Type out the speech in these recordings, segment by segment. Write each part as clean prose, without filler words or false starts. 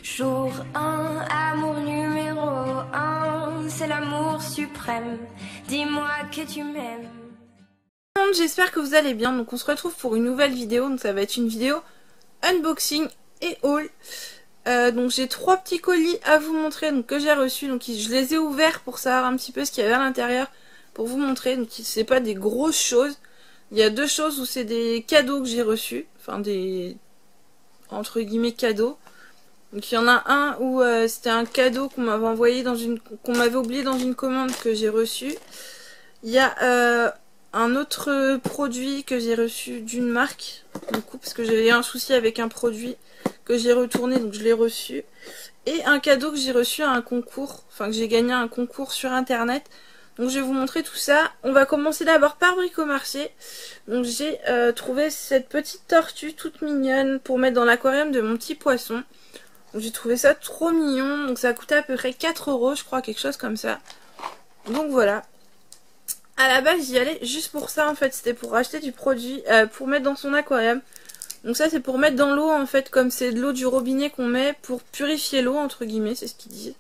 Jour 1, amour numéro 1, c'est l'amour suprême. Dis-moi que tu m'aimes. J'espère que vous allez bien. Donc on se retrouve pour une nouvelle vidéo. Donc ça va être une vidéo unboxing et haul. Donc j'ai 3 petits colis à vous montrer donc, que j'ai reçus. Donc je les ai ouverts pour savoir un petit peu ce qu'il y avait à l'intérieur. Pour vous montrer. Donc c'est pas des grosses choses. Il y a 2 choses où c'est des cadeaux que j'ai reçus. Enfin des entre guillemets cadeaux. Donc il y en a un où c'était un cadeau qu'on m'avait envoyé qu'on m'avait oublié dans une commande que j'ai reçue. Il y a un autre produit que j'ai reçu d'une marque, du coup parce que j'avais un souci avec un produit que j'ai retourné, donc je l'ai reçu. Et un cadeau que j'ai reçu à un concours, enfin que j'ai gagné à un concours sur internet. Donc je vais vous montrer tout ça. On va commencer d'abord par Bricomarché. Donc j'ai trouvé cette petite tortue toute mignonne pour mettre dans l'aquarium de mon petit poisson. J'ai trouvé ça trop mignon, donc ça a coûté à peu près 4 € je crois, quelque chose comme ça. Donc voilà. À la base j'y allais juste pour ça en fait, c'était pour acheter du produit pour mettre dans son aquarium. Donc ça c'est pour mettre dans l'eau en fait, comme c'est de l'eau du robinet qu'on met pour purifier l'eau entre guillemets, c'est ce qu'ils disent.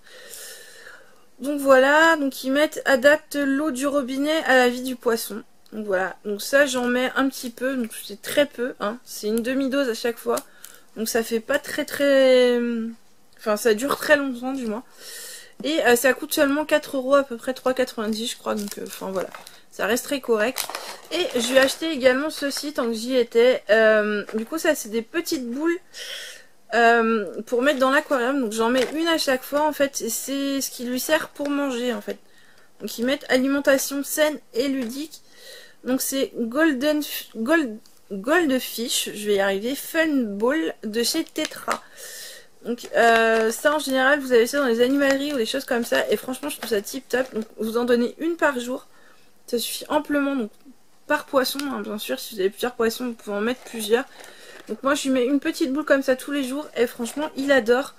Donc voilà, donc ils adaptent l'eau du robinet à la vie du poisson. Donc voilà, donc ça j'en mets un petit peu, donc c'est très peu, hein. C'est une demi-dose à chaque fois. Donc ça fait pas très... Enfin ça dure très longtemps du moins. Et ça coûte seulement 4 € à peu près, 3,90 je crois. Donc enfin voilà, ça reste très correct. Et je vais acheter également ceci tant que j'y étais. Du coup ça c'est des petites boules pour mettre dans l'aquarium. Donc j'en mets une à chaque fois en fait. Et c'est ce qui lui sert pour manger en fait. Donc ils mettent alimentation saine et ludique. Donc c'est Goldfish, je vais y arriver, Fun Ball de chez Tetra. Donc ça en général vous avez ça dans les animaleries ou des choses comme ça. Et franchement je trouve ça tip top. Donc vous en donnez une par jour. Ça suffit amplement, donc par poisson hein, bien sûr. Si vous avez plusieurs poissons vous pouvez en mettre plusieurs. Donc moi je lui mets une petite boule comme ça tous les jours. Et franchement il adore.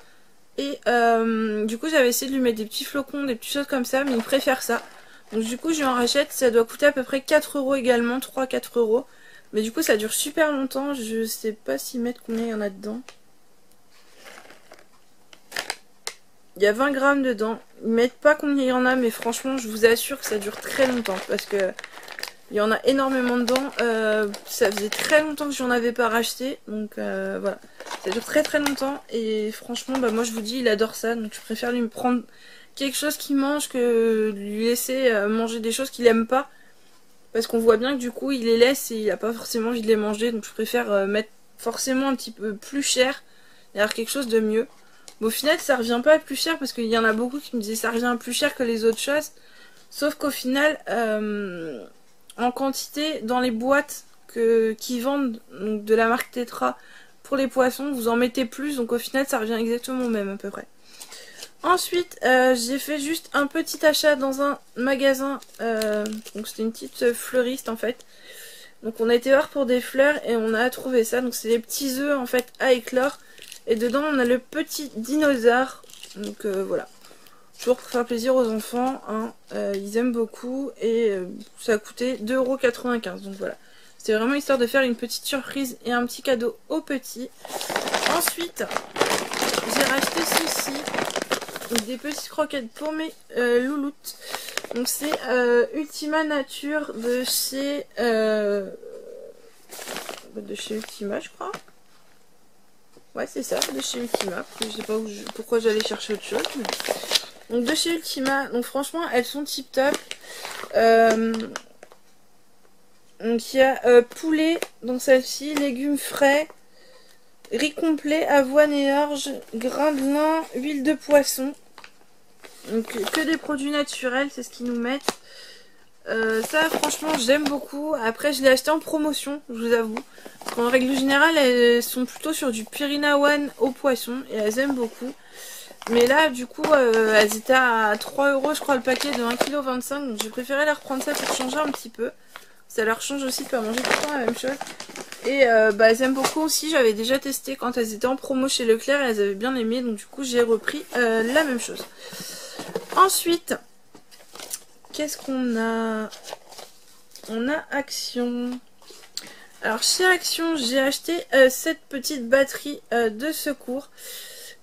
Et du coup j'avais essayé de lui mettre des petits flocons, des petites choses comme ça. Mais il préfère ça. Donc du coup je lui en rachète. Ça doit coûter à peu près 4 € également, 3-4 €. Mais du coup ça dure super longtemps. Je sais pas s'ils mettent combien il y en a dedans. Il y a 20 grammes dedans. Ils mettent pas combien il y en a, mais franchement je vous assure que ça dure très longtemps. Parce que il y en a énormément dedans. Ça faisait très longtemps que j'en avais pas racheté. Donc voilà. Ça dure très longtemps. Et franchement bah, moi je vous dis il adore ça. Donc je préfère lui prendre quelque chose qu'il mange que lui laisser manger des choses qu'il aime pas. Parce qu'on voit bien que du coup il les laisse et il a pas forcément envie de les manger. Donc je préfère mettre forcément un petit peu plus cher et avoir quelque chose de mieux. Mais au final ça revient pas à plus cher parce qu'il y en a beaucoup qui me disaient ça revient plus cher que les autres choses. Sauf qu'au final en quantité dans les boîtes qui vendent donc de la marque Tetra pour les poissons vous en mettez plus. Donc au final ça revient exactement au même à peu près. Ensuite, j'ai fait juste un petit achat dans un magasin. Donc c'était une petite fleuriste en fait. Donc on a été voir pour des fleurs et on a trouvé ça. Donc c'est des petits œufs en fait à éclore. Et dedans on a le petit dinosaure. Donc voilà. Toujours pour faire plaisir aux enfants. Hein. Ils aiment beaucoup. Et ça a coûté 2,95 €. Donc voilà. C'était vraiment histoire de faire une petite surprise et un petit cadeau aux petits. Ensuite, j'ai racheté ceci. Des petites croquettes pour mes louloutes. Donc c'est Ultima Nature de chez Ultima je crois. Ouais c'est ça, de chez Ultima. Je sais pas pourquoi j'allais chercher autre chose. Mais... Donc de chez Ultima. Donc franchement elles sont tip top. Donc il y a poulet dans celle-ci, légumes frais, riz complet, avoine et orge, grains de lin, huile de poisson. Donc que des produits naturels, c'est ce qu'ils nous mettent. Ça franchement j'aime beaucoup. Après je l'ai acheté en promotion, je vous avoue. Parce qu'en règle générale elles sont plutôt sur du Purina One au poisson. Et elles aiment beaucoup. Mais là du coup elles étaient à 3 € je crois le paquet de 1,25 kg. Donc j'ai préféré leur prendre ça pour changer un petit peu. Ça leur change aussi de pas manger tout le temps la même chose. Et bah, elles aiment beaucoup aussi. J'avais déjà testé quand elles étaient en promo chez Leclerc. Et elles avaient bien aimé. Donc du coup j'ai repris la même chose. Ensuite, qu'est-ce qu'on a? On a Action. Alors chez Action, j'ai acheté cette petite batterie de secours.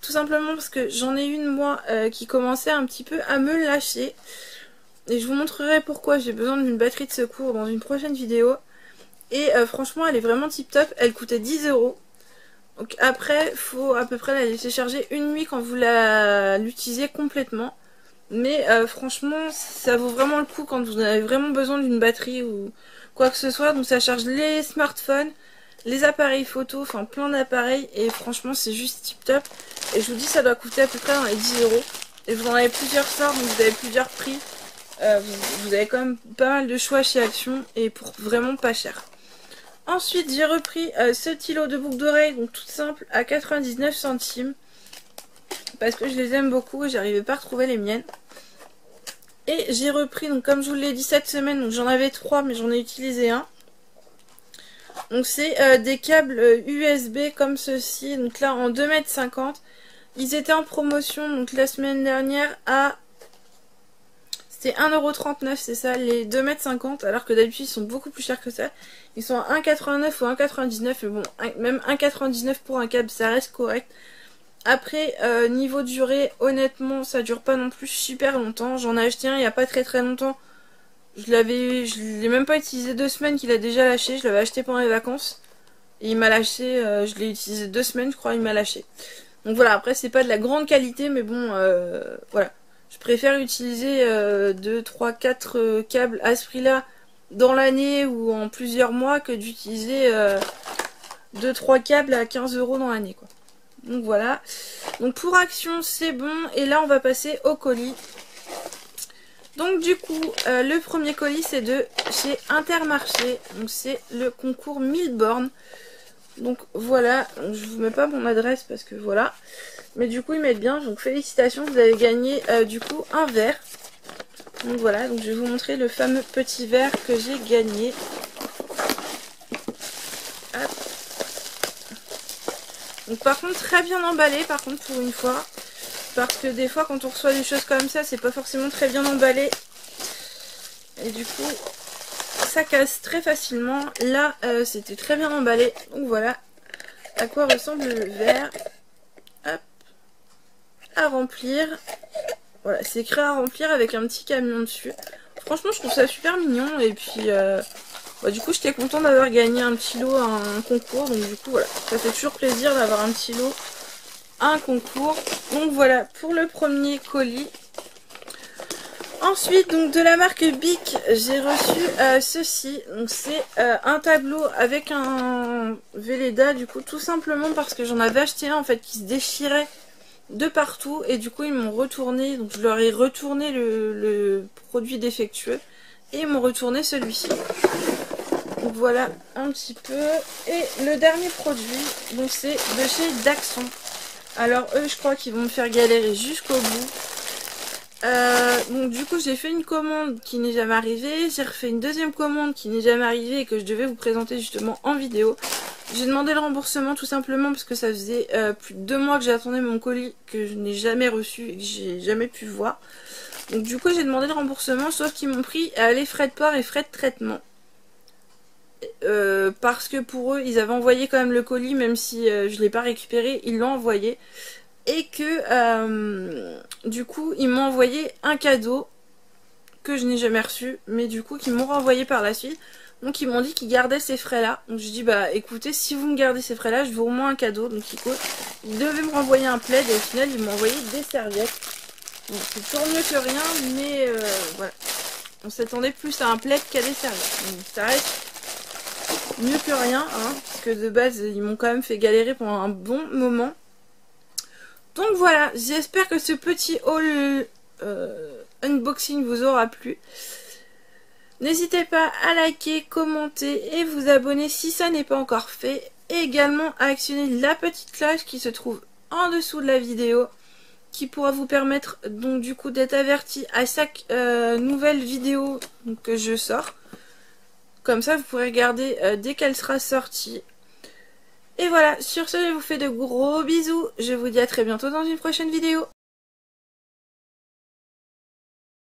Tout simplement parce que j'en ai une moi qui commençait un petit peu à me lâcher. Et je vous montrerai pourquoi j'ai besoin d'une batterie de secours dans une prochaine vidéo. Et franchement elle est vraiment tip top, elle coûtait 10 €. Donc après faut à peu près la laisser charger une nuit quand vous l'utilisez complètement. Mais franchement ça vaut vraiment le coup quand vous avez vraiment besoin d'une batterie ou quoi que ce soit. Donc ça charge les smartphones, les appareils photo, enfin plein d'appareils. Et franchement c'est juste tip top. Et je vous dis ça doit coûter à peu près dans les 10 €. Et vous en avez plusieurs sortes, donc vous avez plusieurs prix. Vous avez quand même pas mal de choix chez Action et pour vraiment pas cher. Ensuite j'ai repris ce stylo de boucle d'oreille, donc tout simple, à 99 centimes. Parce que je les aime beaucoup et j'arrivais pas à retrouver les miennes. Et j'ai repris, donc comme je vous l'ai dit cette semaine, donc j'en avais 3 mais j'en ai utilisé un. Donc c'est des câbles USB comme ceci, donc là en 2,50 m. Ils étaient en promotion donc la semaine dernière à... C'était 1,39 €, c'est ça, les 2,50 m, alors que d'habitude ils sont beaucoup plus chers que ça. Ils sont à 1,89 ou 1,99, mais bon, même 1,99 pour un câble, ça reste correct. Après, niveau durée, honnêtement, ça dure pas non plus super longtemps. J'en ai acheté un il n'y a pas très longtemps. Je l'ai même pas utilisé 2 semaines qu'il a déjà lâché. Je l'avais acheté pendant les vacances. Et il m'a lâché, je l'ai utilisé 2 semaines, je crois, il m'a lâché. Donc voilà, après c'est pas de la grande qualité, mais bon, voilà. Je préfère utiliser 2, 3, 4 câbles à ce prix-là dans l'année ou en plusieurs mois que d'utiliser 2, 3 câbles à 15 € dans l'année, quoi. Donc voilà. Donc pour Action, c'est bon. Et là, on va passer au colis. Donc du coup, le premier colis, c'est de chez Intermarché. Donc c'est le concours 1000 bornes. Donc voilà. Donc, je vous mets pas mon adresse parce que voilà. Mais du coup, ils mettent bien. Donc félicitations, vous avez gagné du coup un verre. Donc voilà. Donc je vais vous montrer le fameux petit verre que j'ai gagné. Hop. Donc par contre très bien emballé par contre pour une fois. Parce que des fois quand on reçoit des choses comme ça c'est pas forcément très bien emballé. Et du coup ça casse très facilement. Là c'était très bien emballé. Donc voilà à quoi ressemble le verre. Hop. À remplir. Voilà c'est écrit à remplir avec un petit camion dessus. Franchement je trouve ça super mignon. Et puis du coup j'étais contente d'avoir gagné un petit lot à un concours. Donc du coup voilà, ça fait toujours plaisir d'avoir un petit lot à un concours. Donc voilà pour le premier colis. Ensuite donc de la marque Bic j'ai reçu ceci. Donc c'est un tableau avec un Velleda du coup, tout simplement parce que j'en avais acheté un en fait qui se déchirait de partout. Et du coup ils m'ont retourné, donc je leur ai retourné le produit défectueux. Et ils m'ont retourné celui-ci. Donc voilà un petit peu. Et le dernier produit, donc c'est de chez Daxon. Alors eux je crois qu'ils vont me faire galérer jusqu'au bout. Donc du coup j'ai fait une commande qui n'est jamais arrivée. J'ai refait une deuxième commande qui n'est jamais arrivée et que je devais vous présenter justement en vidéo. J'ai demandé le remboursement tout simplement parce que ça faisait plus de 2 mois que j'attendais mon colis, que je n'ai jamais reçu et que j'ai jamais pu voir. Donc du coup j'ai demandé le remboursement, sauf qu'ils m'ont pris les frais de port et frais de traitement. Parce que pour eux ils avaient envoyé quand même le colis, même si je ne l'ai pas récupéré, ils l'ont envoyé. Et que du coup ils m'ont envoyé un cadeau que je n'ai jamais reçu, mais du coup qu'ils m'ont renvoyé par la suite. Donc ils m'ont dit qu'ils gardaient ces frais là. Donc je dis bah écoutez, si vous me gardez ces frais là, je vous remets un cadeau. Donc ils devaient me renvoyer un plaid et au final ils m'ont envoyé des serviettes. Donc c'est toujours mieux que rien, mais voilà. On s'attendait plus à un plaid qu'à des serviettes. Donc ça reste mieux que rien, hein, parce que de base ils m'ont quand même fait galérer pendant un bon moment. Donc voilà, j'espère que ce petit haul unboxing vous aura plu. N'hésitez pas à liker, commenter et vous abonner si ça n'est pas encore fait. Et également à actionner la petite cloche qui se trouve en dessous de la vidéo, qui pourra vous permettre donc du coup d'être averti à chaque nouvelle vidéo que je sors. Comme ça vous pourrez regarder dès qu'elle sera sortie. Et voilà, sur ce je vous fais de gros bisous. Je vous dis à très bientôt dans une prochaine vidéo.